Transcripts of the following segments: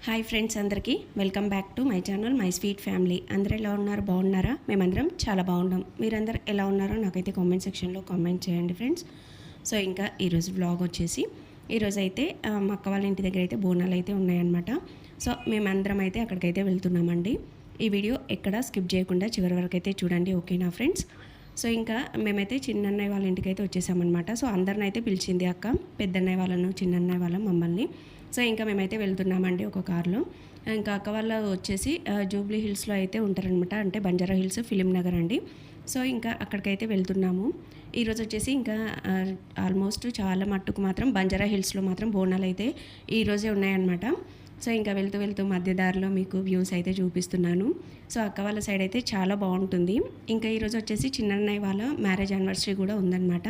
Hi friends, అందరికీ welcome back to my channel my sweet family. అందరూ ఎలా ఉన్నారు? బాగున్నారా? మేమందరం చాలా బాగున్నాం. మీరందరూ ఎలా ఉన్నారో నాకైతే కామెంట్ సెక్షన్లో కామెంట్ చేయండి ఫ్రెండ్స్. సో ఇంకా ఈరోజు వ్లాగ్ వచ్చేసి ఈరోజైతే మా అక్క వాళ్ళ ఇంటి దగ్గర అయితే బోనాలు అయితే ఉన్నాయన్నమాట. సో మేమందరం అయితే అక్కడికైతే వెళ్తున్నామండి. ఈ వీడియో ఎక్కడ స్కిప్ చేయకుండా చివరి వరకు అయితే చూడండి, ఓకేనా ఫ్రెండ్స్? సో ఇంకా మేమైతే చిన్నన్నయ్య వాళ్ళ ఇంటికి అయితే వచ్చేసామన్నమాట. సో అందరిని అయితే పిలిచింది అక్క, పెద్దన్నయ్య వాళ్ళను, చిన్నన్నయ్య వాళ్ళ మమ్మల్ని. సో ఇంకా మేమైతే వెళ్తున్నామండి ఒక కార్లో. ఇంకా అక్క వాళ్ళు వచ్చేసి జూబ్లీ హిల్స్లో అయితే ఉంటారనమాట, అంటే బంజారా హిల్స్, ఫిలిం నగర్ అండి. సో ఇంకా అక్కడికైతే వెళ్తున్నాము. ఈరోజు వచ్చేసి ఇంకా ఆల్మోస్ట్ చాలా మట్టుకు మాత్రం బంజారా హిల్స్లో మాత్రం బోనాలు అయితే ఈరోజే ఉన్నాయన్నమాట. సో ఇంకా వెళ్తూ వెళ్తూ మధ్య దారిలో మీకు వ్యూస్ అయితే చూపిస్తున్నాను. సో అక్క వాళ్ళ సైడ్ అయితే చాలా బాగుంటుంది. ఇంకా ఈరోజు వచ్చేసి చిన్నన్నయ్య వాళ్ళ మ్యారేజ్ యానివర్సరీ కూడా ఉందన్నమాట.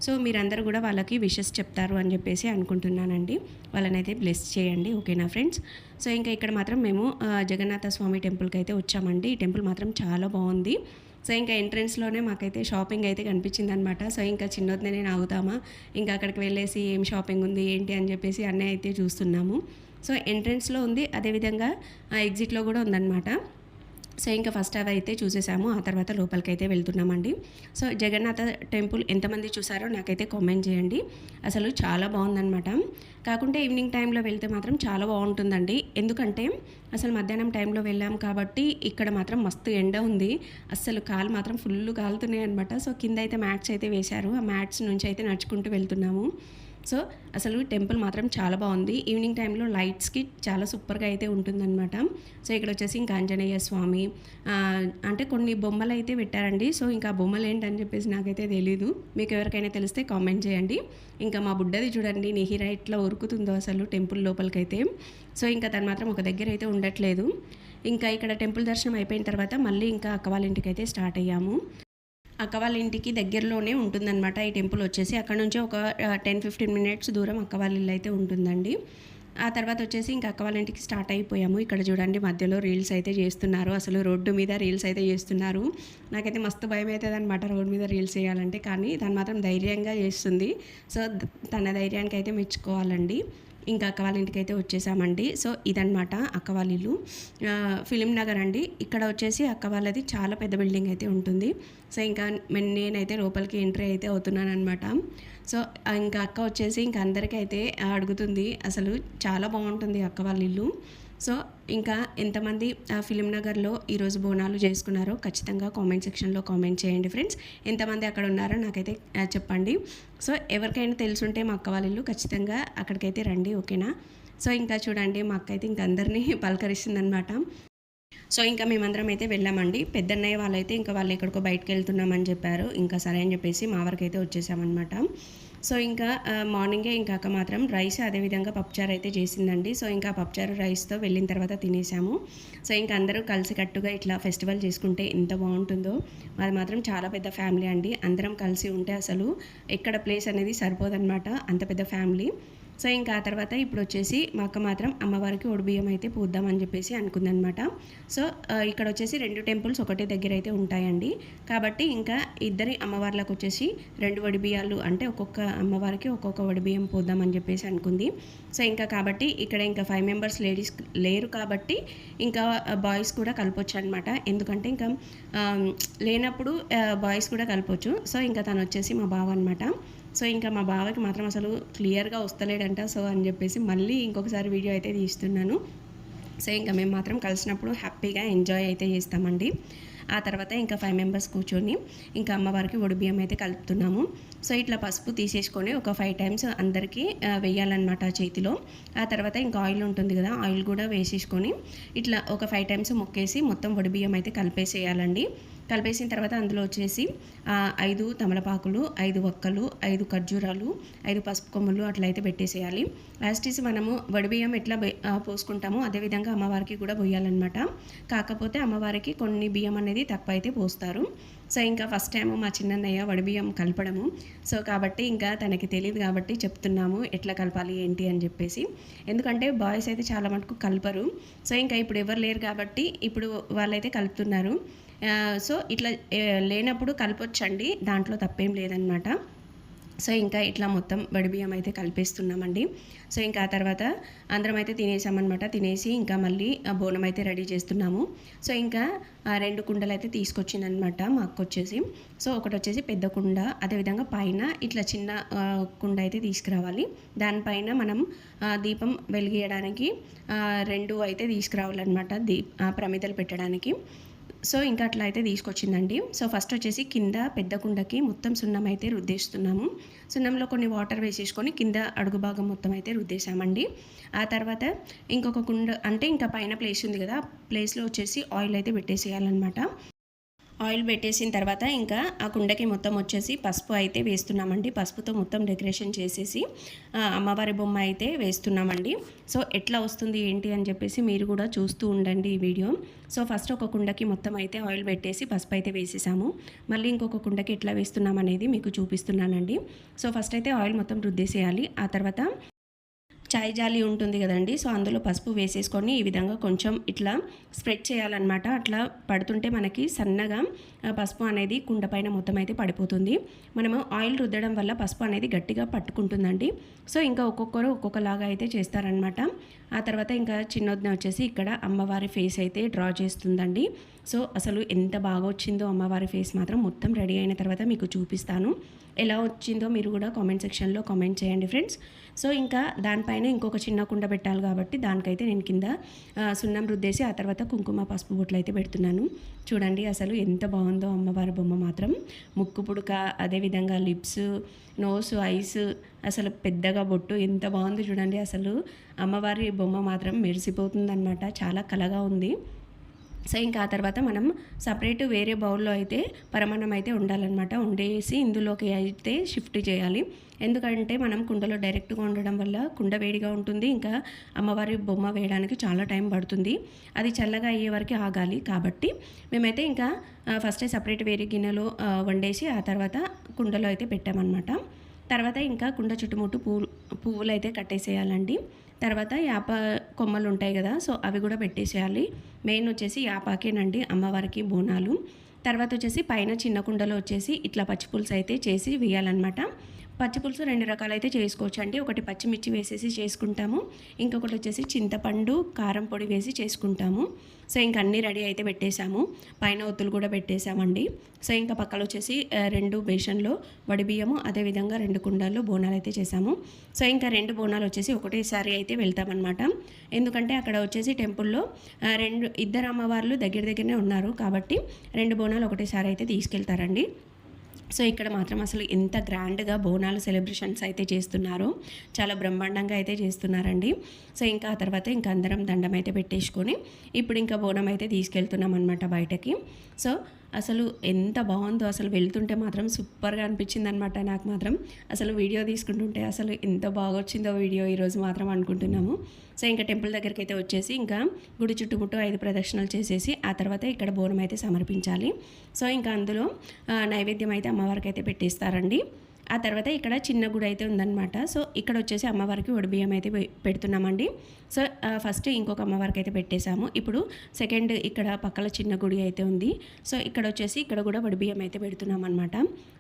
సో మీరందరూ కూడా వాళ్ళకి విషెస్ చెప్తారు అని చెప్పేసి అనుకుంటున్నానండి. వాళ్ళని అయితే బ్లెస్ చేయండి, ఓకేనా ఫ్రెండ్స్? సో ఇంకా ఇక్కడ మాత్రం మేము జగన్నాథ స్వామి టెంపుల్కి అయితే వచ్చామండి. ఈ టెంపుల్ మాత్రం చాలా బాగుంది. సో ఇంకా ఎంట్రెన్స్లోనే మాకైతే షాపింగ్ అయితే కనిపించింది అనమాట. సో ఇంకా చిన్నొద్దునే నేను ఆగుతామా, ఇంకా అక్కడికి వెళ్ళేసి ఏం షాపింగ్ ఉంది ఏంటి అని చెప్పేసి అన్నీ అయితే చూస్తున్నాము. సో ఎంట్రెన్స్లో ఉంది, అదేవిధంగా ఎగ్జిట్లో కూడా ఉందన్నమాట. సో ఇంకా ఫస్ట్ అవి అయితే చూసేసాము, ఆ తర్వాత లోపలికి అయితే వెళ్తున్నామండి. సో జగన్నాథ టెంపుల్ ఎంతమంది చూసారో నాకైతే కామెంట్ చేయండి. అసలు చాలా బాగుందన్నమాట. కాకుంటే ఈవినింగ్ టైంలో వెళ్తే మాత్రం చాలా బాగుంటుందండి. ఎందుకంటే అసలు మధ్యాహ్నం టైంలో వెళ్ళాం కాబట్టి ఇక్కడ మాత్రం మస్తు ఎండ ఉంది. అస్సలు కాలు మాత్రం ఫుల్ కాలుతున్నాయి అనమాట. సో కింద అయితే మ్యాట్స్ అయితే వేశారు, ఆ మ్యాట్స్ నుంచి అయితే నడుచుకుంటూ వెళ్తున్నాము. సో అసలు టెంపుల్ మాత్రం చాలా బాగుంది. ఈవినింగ్ టైంలో లైట్స్కి చాలా సూపర్గా అయితే ఉంటుందన్నమాట. సో ఇక్కడ వచ్చేసి ఇంకా ఆంజనేయ స్వామి అంటే కొన్ని బొమ్మలు అయితే పెట్టారండి. సో ఇంకా బొమ్మలు ఏంటని చెప్పేసి నాకైతే తెలీదు, మీకు ఎవరికైనా తెలిస్తే కామెంట్ చేయండి. ఇంకా మా బుడ్డది చూడండి, నిహిరా ఇట్లా ఉరుకుతుందో అసలు టెంపుల్ లోపలికైతే. సో ఇంకా తను మాత్రం ఒక దగ్గర అయితే ఉండట్లేదు. ఇంకా ఇక్కడ టెంపుల్ దర్శనం అయిపోయిన తర్వాత మళ్ళీ ఇంకా అక్క వాళ్ళ ఇంటికి అయితే స్టార్ట్ అయ్యాము. అక్క వాళ్ళ ఇంటికి దగ్గరలోనే ఉంటుందన్నమాట ఈ టెంపుల్ వచ్చేసి. అక్కడ నుంచి ఒక 10-15 మినిట్స్ దూరం అక్క వాళ్ళ ఇల్లు అయితే ఉంటుందండి. ఆ తర్వాత వచ్చేసి ఇంకా అక్క వాళ్ళ ఇంటికి స్టార్ట్ అయిపోయాము. ఇక్కడ చూడండి మధ్యలో రీల్స్ అయితే చేస్తున్నారు, అసలు రోడ్డు మీద రీల్స్ అయితే చేస్తున్నారు. నాకైతే మస్తు భయం అవుతుంది అనమాట రోడ్డు మీద రీల్స్ చేయాలంటే, కానీ తను మాత్రం ధైర్యంగా చేస్తుంది. సో తన ధైర్యానికి అయితే మెచ్చుకోవాలండి. ఇంకా అక్క వాళ్ళ ఇంటికి అయితే వచ్చేసామండి. సో ఇదనమాట అక్క వాళ్ళ ఇల్లు, ఫిలిం నగర్ అండి. ఇక్కడ వచ్చేసి అక్క వాళ్ళది చాలా పెద్ద బిల్డింగ్ అయితే ఉంటుంది. సో ఇంకా నేనైతే లోపలికి ఎంట్రీ అయితే అవుతున్నాను అనమాట. సో ఇంకా అక్క వచ్చేసి ఇంకా అందరికీ అయితే అడుగుతుంది, అసలు చాలా బాగుంటుంది అక్క వాళ్ళ ఇల్లు. సో ఇంకా ఎంతమంది ఫిలిం నగర్లో ఈరోజు బోనాలు చేసుకున్నారో ఖచ్చితంగా కామెంట్ సెక్షన్లో కామెంట్ చేయండి ఫ్రెండ్స్. ఎంతమంది అక్కడ ఉన్నారో నాకైతే చెప్పండి. సో ఎవరికైనా తెలుసుంటే మా అక్క వాళ్ళ ఇల్లు ఖచ్చితంగా అక్కడికైతే రండి, ఓకేనా? సో ఇంకా చూడండి మా అక్క అయితే ఇంకా అందరినీ పలకరిస్తుందనమాట. సో ఇంకా మేమందరం అయితే వెళ్ళామండి. పెద్దన్నయ్య వాళ్ళైతే ఇంకా వాళ్ళు ఎక్కడికో బయటకు వెళ్తున్నామని చెప్పారు. ఇంకా సరే అని చెప్పేసి మా వరకు అయితే వచ్చేసామన్నమాట. సో ఇంకా మార్నింగే ఇంకా అక్క మాత్రం రైస్ అదేవిధంగా పప్పుచారు అయితే చేసిందండి. సో ఇంకా పప్పుచారు రైస్తో వెళ్ళిన తర్వాత తినేసాము. సో ఇంకా అందరూ కలిసికట్టుగా ఇట్లా ఫెస్టివల్ చేసుకుంటే ఎంత బాగుంటుందో. అది మాత్రం చాలా పెద్ద ఫ్యామిలీ అండి. అందరం కలిసి ఉంటే అసలు ఎక్కడ ప్లేస్ అనేది సరిపోదన్నమాట, అంత పెద్ద ఫ్యామిలీ. సో ఇంకా ఆ తర్వాత ఇప్పుడు వచ్చేసి మా అక్క మాత్రం అమ్మవారికి ఒడిబియ్యం అయితే పూద్దామని చెప్పేసి అనుకుందనమాట. సో ఇక్కడ వచ్చేసి 2 టెంపుల్స్ ఒకటే దగ్గర అయితే ఉంటాయండి. కాబట్టి ఇంకా ఇద్దరి అమ్మవార్లకు వచ్చేసి 2 ఒడిబియ్యాలు, అంటే ఒక్కొక్క అమ్మవారికి ఒక్కొక్క ఒడిబియ్యం పూద్దామని చెప్పేసి అనుకుంది. సో ఇంకా కాబట్టి ఇక్కడ ఇంకా 5 మెంబర్స్ లేడీస్ లేరు కాబట్టి ఇంకా బాయ్స్ కూడా కలపొచ్చు అనమాట. ఎందుకంటే ఇంకా లేనప్పుడు బాయ్స్ కూడా కలపొచ్చు. సో ఇంకా తను వచ్చేసి మా బావ అనమాట. సో ఇంకా మా బావకి మాత్రం అసలు క్లియర్గా వస్తలేడంట. సో అని చెప్పేసి మళ్ళీ ఇంకొకసారి వీడియో అయితే తీస్తున్నాను. సో ఇంకా మేము మాత్రం కలిసినప్పుడు హ్యాపీగా ఎంజాయ్ అయితే చేస్తామండి. ఆ తర్వాత ఇంకా 5 మెంబర్స్ కూర్చొని ఇంకా అమ్మవారికి ఒడిబియ్యం అయితే కలుపుతున్నాము. సో ఇట్లా పసుపు తీసేసుకొని ఒక 5 టైమ్స్ అందరికీ వేయాలన్నమాట చేతిలో. ఆ తర్వాత ఇంకా ఆయిల్ ఉంటుంది కదా, ఆయిల్ కూడా వేసేసుకొని ఇట్లా ఒక 5 టైమ్స్ మొక్కేసి మొత్తం ఒడిబియ్యం అయితే కలిపేసేయాలండి. కలిపేసిన తర్వాత అందులో వచ్చేసి 5 తమలపాకులు, 5 వక్కలు, 5 ఖర్జూరాలు, 5 పసుపు కొమ్ములు అట్లా అయితే పెట్టేసేయాలి. లాస్టీస్ మనము వడిబియ్యం ఎట్లా పోసుకుంటామో అదేవిధంగా అమ్మవారికి కూడా పోయాలన్నమాట. కాకపోతే అమ్మవారికి కొన్ని బియ్యం అనేది తక్కువ అయితే పోస్తారు. సో ఇంకా ఫస్ట్ టైం మా చిన్నన్నయ్య వడిబియ్యం కలపడము. సో కాబట్టి ఇంకా తనకి తెలియదు కాబట్టి చెప్తున్నాము ఎట్లా కలపాలి ఏంటి అని చెప్పేసి. ఎందుకంటే బాయ్స్ అయితే చాలా మటుకు కలపరు. సో ఇంకా ఇప్పుడు ఎవరు లేరు కాబట్టి ఇప్పుడు వాళ్ళైతే కలుపుతున్నారు. సో ఇట్లా లేనప్పుడు కలపొచ్చండి, దాంట్లో తప్పేం లేదనమాట. సో ఇంకా ఇట్లా మొత్తం వడిబియ్యం అయితే కలిపేస్తున్నామండి. సో ఇంకా ఆ తర్వాత అందరం అయితే తినేసామన్నమాట. తినేసి ఇంకా మళ్ళీ బోనం అయితే రెడీ చేస్తున్నాము. సో ఇంకా 2 కుండలు అయితే తీసుకొచ్చిందనమాట మా అక్క వచ్చేసి. సో ఒకటి వచ్చేసి పెద్ద కుండ, అదేవిధంగా పైన ఇట్లా చిన్న కుండ అయితే తీసుకురావాలి. దానిపైన మనం దీపం వెలిగియడానికి 2 అయితే తీసుకురావాలన్నమాట, ప్రమిదలు పెట్టడానికి. సో ఇంకా అట్లా అయితే తీసుకొచ్చిందండి. సో ఫస్ట్ వచ్చేసి కింద పెద్ద కుండకి మొత్తం సున్నం అయితే రుద్దేస్తున్నాము. సున్నంలో కొన్ని వాటర్ వేసేసుకొని కింద అడుగు భాగం మొత్తం అయితే రుద్దేశామండి. ఆ తర్వాత ఇంకొక కుండ అంటే ఇంకా పైన ప్లేస్ ఉంది కదా, ప్లేస్లో వచ్చేసి ఆయిల్ అయితే పెట్టేసేయాలన్నమాట. ఆయిల్ పెట్టేసిన తర్వాత ఇంకా ఆ కుండకి మొత్తం వచ్చేసి పసుపు అయితే వేస్తున్నామండి. పసుపుతో మొత్తం డెకరేషన్ చేసేసి అమ్మవారి బొమ్మ అయితే వేస్తున్నామండి. సో ఎట్లా వస్తుంది ఏంటి అని చెప్పేసి మీరు కూడా చూస్తూ ఉండండి ఈ వీడియో. సో ఫస్ట్ ఒక కుండకి మొత్తం అయితే ఆయిల్ పెట్టేసి పసుపు అయితే వేసేసాము. మళ్ళీ ఇంకొక కుండకి ఎట్లా వేస్తున్నాం అనేది మీకు చూపిస్తున్నానండి. సో ఫస్ట్ అయితే ఆయిల్ మొత్తం రుద్దేసేయాలి. ఆ తర్వాత చాయ్ జాలి ఉంటుంది కదండి, సో అందులో పసుపు వేసేసుకొని ఈ విధంగా కొంచెం ఇట్లా స్ప్రెడ్ చేయాలన్నమాట. అట్లా పడుతుంటే మనకి సన్నగా పసుపు అనేది కుండ పైన మొత్తం అయితే పడిపోతుంది. మనము ఆయిల్ రుద్దడం వల్ల పసుపు అనేది గట్టిగా పట్టుకుంటుందండి. సో ఇంకా ఒక్కొక్కరు ఒక్కొక్కలాగా అయితే చేస్తారనమాట. ఆ తర్వాత ఇంకా చిన్నొదిన వచ్చేసి ఇక్కడ అమ్మవారి ఫేస్ అయితే డ్రా చేస్తుందండి. సో అసలు ఎంత బాగా వచ్చిందో అమ్మవారి ఫేస్ మాత్రం. మొత్తం రెడీ అయిన తర్వాత మీకు చూపిస్తాను ఎలా వచ్చిందో. మీరు కూడా కామెంట్ సెక్షన్లో కామెంట్ చేయండి ఫ్రెండ్స్. సో ఇంకా దానిపైన ఇంకొక చిన్న కుండ పెట్టాలి కాబట్టి దానికైతే నేను కింద సున్నం రుద్దేసి ఆ తర్వాత కుంకుమ పసుపు బొట్లు అయితే పెడుతున్నాను. చూడండి అసలు ఎంత బాగుందో అమ్మవారి బొమ్మ మాత్రం. ముక్కు పుడక, అదేవిధంగా లిప్స్, నోస్, ఐస్, అసలు పెద్దగా బొట్టు ఎంత బాగుంది చూడండి. అసలు అమ్మవారి బొమ్మ మాత్రం మెరిసిపోతుందన్నమాట, చాలా కళగా ఉంది. సో ఇంకా ఆ తర్వాత మనం సపరేట్ వేరే బౌల్లో అయితే పరమాన్నం అయితే ఉండాలన్నమాట. ఉండేసి ఇందులోకి అయితే షిఫ్ట్ చేయాలి. ఎందుకంటే మనం కుండలో డైరెక్ట్గా ఉండడం వల్ల కుండ వేడిగా ఉంటుంది, ఇంకా అమ్మవారి బొమ్మ వేయడానికి చాలా టైం పడుతుంది. అది చల్లగా అయ్యే వరకు ఆగాలి. కాబట్టి మేమైతే ఇంకా ఫస్టే సపరేట్ వేరే గిన్నెలో వండేసి ఆ తర్వాత కుండలో అయితే పెట్టామన్నమాట. తర్వాత ఇంకా కుండ చుట్టుముట్టు పువ్వులు అయితే కట్టేసేయాలండి. తర్వాత యాప కొమ్మలు ఉంటాయి కదా, సో అవి కూడా పెట్టేసేయాలి. మెయిన్ వచ్చేసి యాపాకేనండి అమ్మవారికి బోనాలు. తర్వాత వచ్చేసి పైన చిన్న కుండలో వచ్చేసి ఇట్లా పచ్చిపులుసు అయితే చేసి వేయాలన్నమాట. పచ్చిపులుసు 2 రకాలైతే చేసుకోవచ్చు అండి. ఒకటి పచ్చిమిర్చి వేసేసి చేసుకుంటాము, ఇంకొకటి వచ్చేసి చింతపండు కారం పొడి వేసి చేసుకుంటాము. సో ఇంక అన్నీ రెడీ అయితే పెట్టేశాము. పైన ఒత్తులు కూడా పెట్టేశామండి. సో ఇంకా పక్కన వచ్చేసి 2 బేషన్లో వడిబియ్యము, అదేవిధంగా 2 కుండాల్లో బోనాలు అయితే చేసాము. సో ఇంకా 2 బోనాలు వచ్చేసి ఒకటేసారి అయితే వెళ్తామన్నమాట. ఎందుకంటే అక్కడ వచ్చేసి టెంపుల్లో 2 అమ్మవార్లు దగ్గరనే ఉన్నారు కాబట్టి 2 బోనాలు ఒకటేసారి అయితే తీసుకెళ్తారండి. సో ఇక్కడ మాత్రం అసలు ఎంత గ్రాండ్గా బోనాలు సెలబ్రేషన్స్ అయితే చేస్తున్నారో, చాలా బ్రహ్మాండంగా అయితే చేస్తున్నారండి. సో ఇంకా ఆ తర్వాత ఇంకా అందరం దండం అయితే పెట్టేసుకొని ఇప్పుడు ఇంకా బోనం అయితే తీసుకెళ్తున్నాం అనమాట బయటకి. సో అసలు ఎంత బాగుందో, అసలు వెళ్తుంటే మాత్రం సూపర్గా అనిపించింది అనమాట. నాకు మాత్రం అసలు వీడియో తీసుకుంటుంటే అసలు ఎంత బాగా వచ్చిందో వీడియో ఈరోజు మాత్రం అనుకుంటున్నాము. సో ఇంకా టెంపుల్ దగ్గరికి అయితే వచ్చేసి ఇంకా గుడి చుట్టుముట్టు 5 ప్రదక్షిణలు చేసేసి ఆ తర్వాత ఇక్కడ బోనం అయితే సమర్పించాలి. సో ఇంకా అందులో నైవేద్యం అయితే అమ్మవారికి అయితే పెట్టేస్తారండి. ఆ తర్వాత ఇక్కడ చిన్న గుడి అయితే ఉందన్నమాట. సో ఇక్కడ వచ్చేసి అమ్మవారికి వడిబియ్యం అయితే పెడుతున్నామండి. సో ఫస్ట్ ఇంకొక అమ్మవారికి అయితే పెట్టేశాము. ఇప్పుడు సెకండ్ ఇక్కడ పక్కల చిన్న గుడి అయితే ఉంది. సో ఇక్కడ వచ్చేసి ఇక్కడ కూడా వడిబియ్యం అయితే పెడుతున్నాం అనమాట.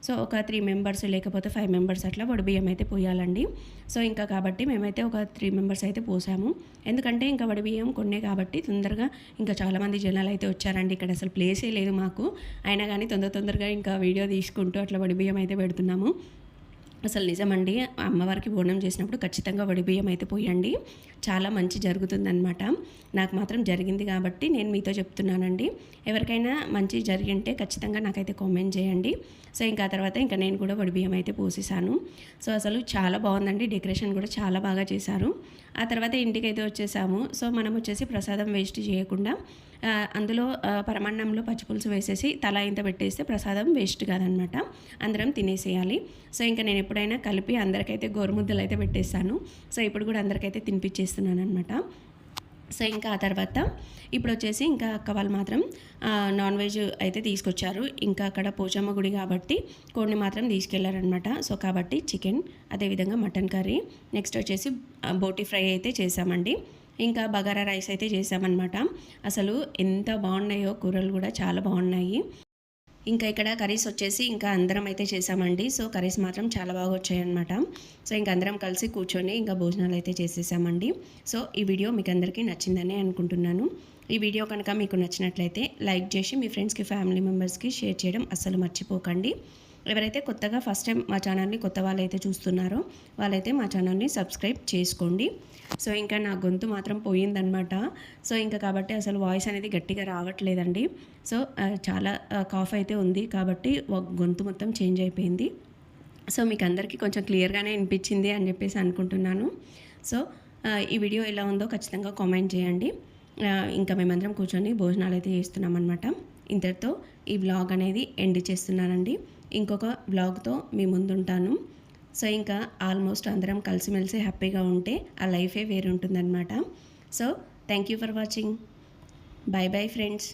సో ఒక 3 మెంబర్స్ లేకపోతే 5 మెంబర్స్ అట్లా వడిబియ్యం అయితే పోయాలండి. సో ఇంకా కాబట్టి మేమైతే ఒక 3 మెంబర్స్ అయితే పోసాము. ఎందుకంటే ఇంకా వడిబియ్యం కొన్నే కాబట్టి తొందరగా ఇంకా చాలామంది జనాలు అయితే వచ్చారండి. ఇక్కడ అసలు ప్లేసే లేదు మాకు, అయినా కానీ తొందరగా ఇంకా వీడియో తీసుకుంటూ అట్లా వడిబియ్యం అయితే పెడుతున్నాము. అసలు నిజమండి, అమ్మవారికి బోనం చేసినప్పుడు ఖచ్చితంగా వడిబియ్యం అయితే పోయండి, చాలా మంచి జరుగుతుందన్నమాట. నాకు మాత్రం జరిగింది కాబట్టి నేను మీతో చెప్తున్నానండి. ఎవరికైనా మంచి జరిగింటే ఖచ్చితంగా నాకైతే కామెంట్ చేయండి. సో ఇంకా తర్వాత ఇంకా నేను కూడా వడిబియ్యం అయితే పోసేసాను. సో అసలు చాలా బాగుందండి, డెకరేషన్ కూడా చాలా బాగా చేశారు. ఆ తర్వాత ఇంటికైతే వచ్చేసాము. సో మనం వచ్చేసి ప్రసాదం వేస్ట్ చేయకుండా అందులో పరమాన్నంలో పచ్చిపులుసు వేసేసి తలా ఇంత పెట్టేస్తే ప్రసాదం వేస్ట్ కాదనమాట, అందరం తినేసేయాలి. సో ఇంకా నేను ఎప్పుడైనా కలిపి అందరికైతే గోరుముద్దలు అయితే పెట్టేస్తాను. సో ఇప్పుడు కూడా అందరికైతే తినిపించేస్తున్నాను అనమాట. సో ఇంకా ఆ తర్వాత ఇప్పుడు వచ్చేసి ఇంకా అక్క వాళ్ళు మాత్రం నాన్ వెజ్ అయితే తీసుకొచ్చారు. ఇంకా అక్కడ పోచమ్మ గుడి కాబట్టి కోడిని మాత్రం తీసుకెళ్లారనమాట. సో కాబట్టి చికెన్, అదేవిధంగా మటన్ కర్రీ, నెక్స్ట్ వచ్చేసి బోటి ఫ్రై అయితే చేసామండి. ఇంకా బగారా రైస్ అయితే చేసామన్నమాట. అసలు ఎంత బాగున్నాయో కూరలు కూడా చాలా బాగున్నాయి. ఇంకా ఇక్కడ కర్రీస్ వచ్చేసి ఇంకా అందరం అయితే చేసామండి. సో కర్రీస్ మాత్రం చాలా బాగా వచ్చాయన్నమాట. సో ఇంక అందరం కలిసి కూర్చొని ఇంకా భోజనాలు అయితే చేసేసామండి. సో ఈ వీడియో మీకు అందరికీ నచ్చిందని అనుకుంటున్నాను. ఈ వీడియో కనుక మీకు నచ్చినట్లయితే లైక్ చేసి మీ ఫ్రెండ్స్కి, ఫ్యామిలీ మెంబర్స్కి షేర్ చేయడం అస్సలు మర్చిపోకండి. ఎవరైతే కొత్తగా ఫస్ట్ టైం మా ఛానల్ని కొత్త వాళ్ళైతే చూస్తున్నారో వాళ్ళైతే మా ఛానల్ని సబ్స్క్రైబ్ చేసుకోండి. సో ఇంకా నా గొంతు మాత్రం పోయిందనమాట. సో ఇంకా కాబట్టి అసలు వాయిస్ అనేది గట్టిగా రావట్లేదండి. సో చాలా కాఫ్ అయితే ఉంది కాబట్టి గొంతు మొత్తం చేంజ్ అయిపోయింది. సో మీకు అందరికీ కొంచెం క్లియర్గానే వినిపించింది అని చెప్పేసి అనుకుంటున్నాను. సో ఈ వీడియో ఎలా ఉందో ఖచ్చితంగా కామెంట్ చేయండి. ఇంకా మేమందరం కూర్చొని భోజనాలు అయితే చేస్తున్నామన్నమాట. ఇంతటితో ఈ వ్లాగ్ అనేది ఎండ్ చేస్తున్నానండి. ఇంకొక వ్లాగ్తో మీ ముందుంటాను. సో ఇంకా ఆల్మోస్ట్ అందరం కలిసిమెలిసి హ్యాపీగా ఉంటే ఆ లైఫే వేరుంటుందన్నమాట. So thank you for watching. Bye bye friends.